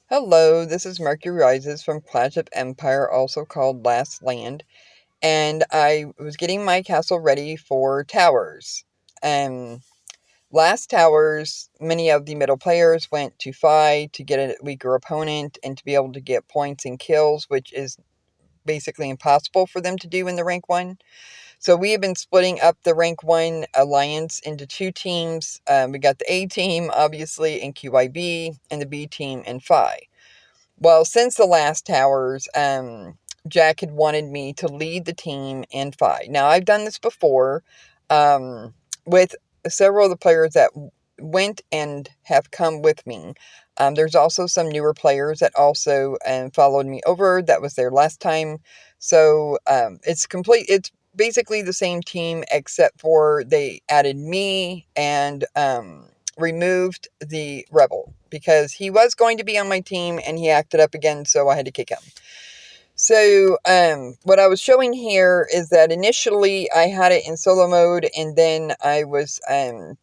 Hello, this is Mercury Rises from Clash of Empire, also called Last Land, and I was getting my castle ready for towers. Um, Last towers, many of the middle players went to Fi to get a weaker opponent and to be able to get points and kills, which is basically impossible for them to do in the rank 1. So we have been splitting up the rank 1 alliance into 2 teams. We got the A team, obviously, in QIB, and the B team in Fi. Well, since the last towers, Jack had wanted me to lead the team in Fi. Now, I've done this before with several of the players that went and have come with me. There's also some newer players that also followed me over. That was their last time. So it's basically the same team except for they added me and removed the rebel because he was going to be on my team and he acted up again, so I had to kick him. So, what I was showing here is that initially I had it in solo mode, and then I was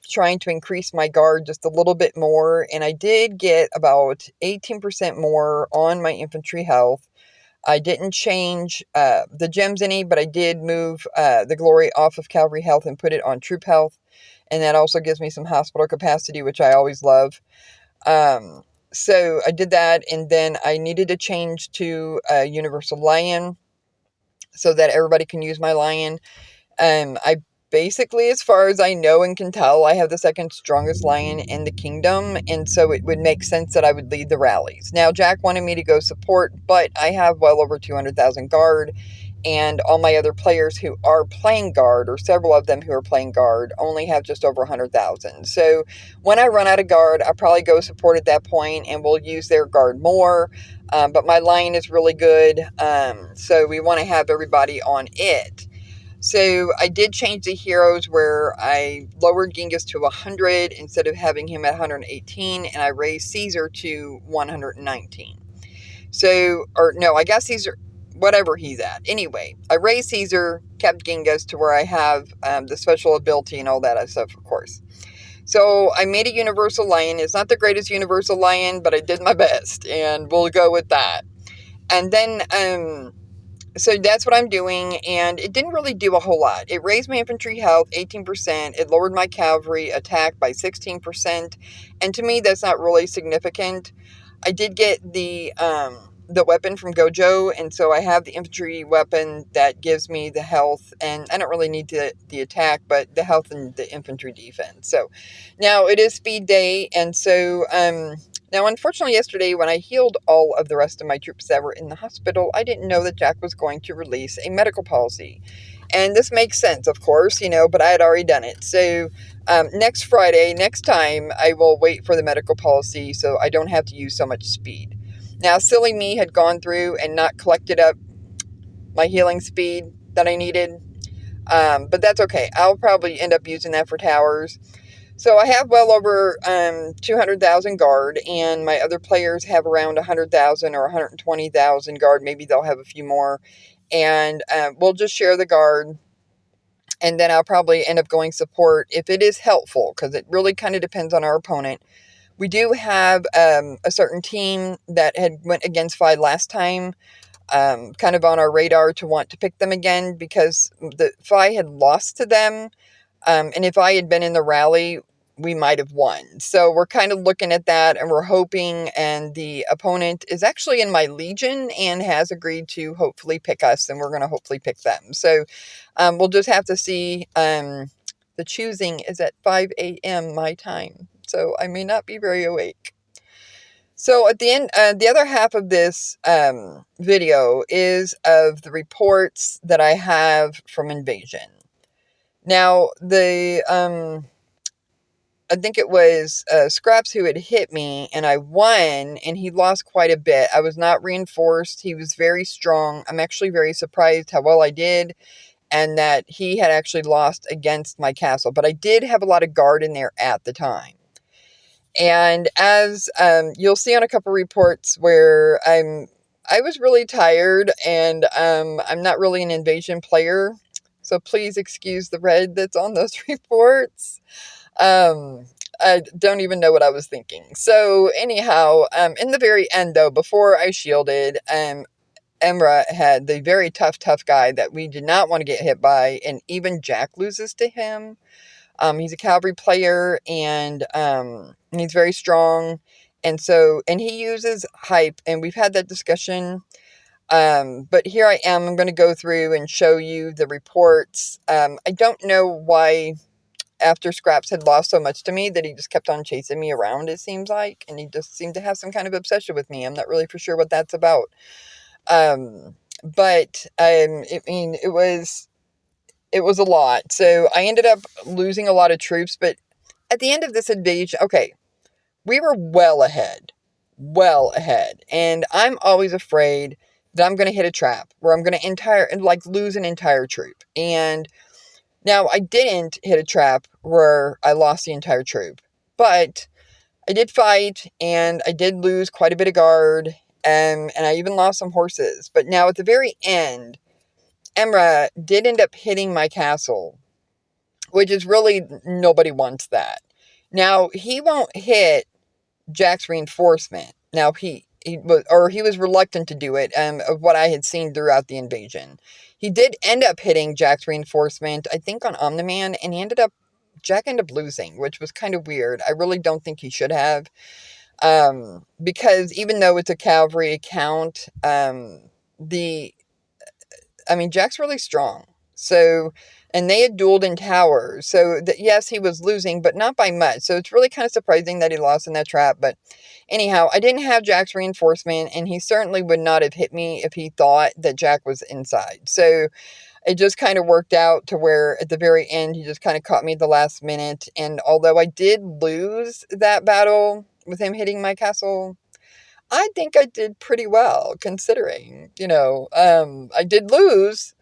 trying to increase my guard just a little bit more, and I did get about 18% more on my infantry health. I didn't change the gems any, but I did move the glory off of cavalry health and put it on troop health, and that also gives me some hospital capacity, which I always love. Um, so I did that, and then I needed to change to a universal lion so that everybody can use my lion. I basically, as far as I know and can tell, I have the second strongest lion in the kingdom, and so it would make sense that I would lead the rallies. Now, Jack wanted me to go support, but I have well over 200,000 guard, and all my other players who are playing guard, or several of them who are playing guard, only have just over 100,000. So when I run out of guard, I'll probably go support at that point, and we'll use their guard more. But my line is really good, so we want to have everybody on it. So I did change the heroes where I lowered Genghis to 100 instead of having him at 118, and I raised Caesar to 119. So, or no, I guess Caesar, whatever he's at. Anyway, I raised Caesar, kept Genghis to where I have the special ability and all that stuff, of course. So I made a universal lion. It's not the greatest universal lion, but I did my best, and we'll go with that. And then, so that's what I'm doing, and it didn't really do a whole lot. It raised my infantry health 18%. It lowered my cavalry attack by 16%, and to me, that's not really significant. I did get the weapon from Gojo, and so I have the infantry weapon that gives me the health, and I don't really need the attack, but the health and the infantry defense. So now it is speed day, and so now unfortunately yesterday when I healed all of the rest of my troops that were in the hospital, I didn't know that Jack was going to release a medical policy. And this makes sense, of course, but I had already done it. So next Friday, next time, I will wait for the medical policy so I don't have to use so much speed. Now, silly me had gone through and not collected up my healing speed that I needed, but that's okay. I'll probably end up using that for towers. So I have well over 200,000 guard, and my other players have around 100,000 or 120,000 guard. Maybe they'll have a few more, and we'll just share the guard. And then I'll probably end up going support if it is helpful, because it really kind of depends on our opponent. We do have a certain team that had went against Fi last time, kind of on our radar to want to pick them again because the Fi had lost to them. And if I had been in the rally, we might have won. So we're kind of looking at that, and we're hoping, and the opponent is actually in my legion and has agreed to hopefully pick us, and we're going to hopefully pick them. So we'll just have to see. The choosing is at 5 a.m. my time, so I may not be very awake. So at the end, the other half of this video is of the reports that I have from Invasion. Now, I think it was Scraps who had hit me, and I won, and he lost quite a bit. I was not reinforced. He was very strong. I'm actually very surprised how well I did, and that he had actually lost against my castle. But I did have a lot of guard in there at the time. And as you'll see on a couple reports where I was really tired, and I'm not really an Invasion player, so please excuse the red that's on those reports. Um, I don't even know what I was thinking. So anyhow, in the very end though, before I shielded, Emra had the very tough guy that we did not want to get hit by, and even Jack loses to him. He's a cavalry player, and he's very strong, and he uses hype, and we've had that discussion. But here I am. I'm going to go through and show you the reports. I don't know why after Scraps had lost so much to me that he just kept on chasing me around, it seems like, and he just seemed to have some kind of obsession with me. I'm not really for sure what that's about. But I mean, it was a lot. So I ended up losing a lot of troops, but at the end of this invasion, okay, we were well ahead, and I'm always afraid that I'm going to hit a trap where I'm going to lose an entire troop. And now I didn't hit a trap where I lost the entire troop, but I did fight, and I did lose quite a bit of guard, and I even lost some horses. But now at the very end, Emra did end up hitting my castle, which is really, nobody wants that. Now, he won't hit Jack's reinforcement. Now, he was reluctant to do it, of what I had seen throughout the invasion. He did end up hitting Jack's reinforcement, I think on Omniman, and Jack ended up losing, which was kind of weird. I really don't think he should have. Because even though it's a cavalry account, Jack's really strong. So, and they had dueled in towers. So, yes, he was losing, but not by much. So, it's really kind of surprising that he lost in that trap. But anyhow, I didn't have Jack's reinforcement, and he certainly would not have hit me if he thought that Jack was inside. So, it just kind of worked out to where at the very end, he just kind of caught me at the last minute. And although I did lose that battle with him hitting my castle, I think I did pretty well considering, I did lose,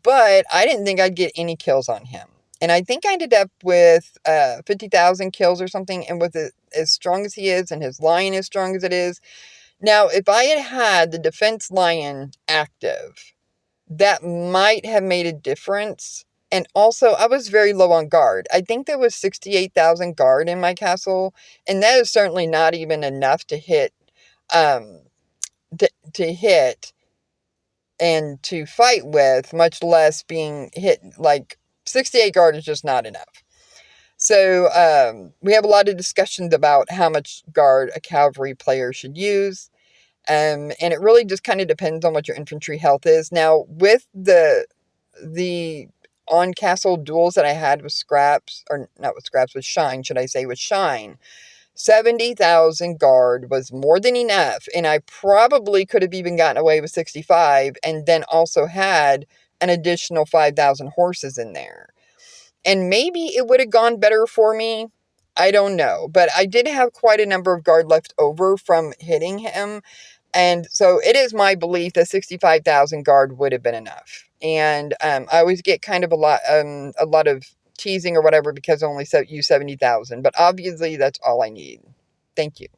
but I didn't think I'd get any kills on him. And I think I ended up with 50,000 kills or something. And with it as strong as he is and his lion as strong as it is. Now, if I had had the defense lion active, that might have made a difference. And also, I was very low on guard. I think there was 68,000 guard in my castle. And that is certainly not even enough to hit um, to hit and to fight with, much less being hit. Like 68 guard is just not enough. So we have a lot of discussions about how much guard a cavalry player should use. And it really just kind of depends on what your infantry health is. Now, with the on castle duels that I had with Scraps, or not with Scraps, with Shine, should I say, with Shine, 70,000 guard was more than enough, and I probably could have even gotten away with 65 and then also had an additional 5,000 horses in there. And maybe it would have gone better for me. I don't know. But I did have quite a number of guard left over from hitting him. And so it is my belief that 65,000 guard would have been enough. And I always get kind of a lot of teasing or whatever because I only use 70,000. But obviously, that's all I need. Thank you.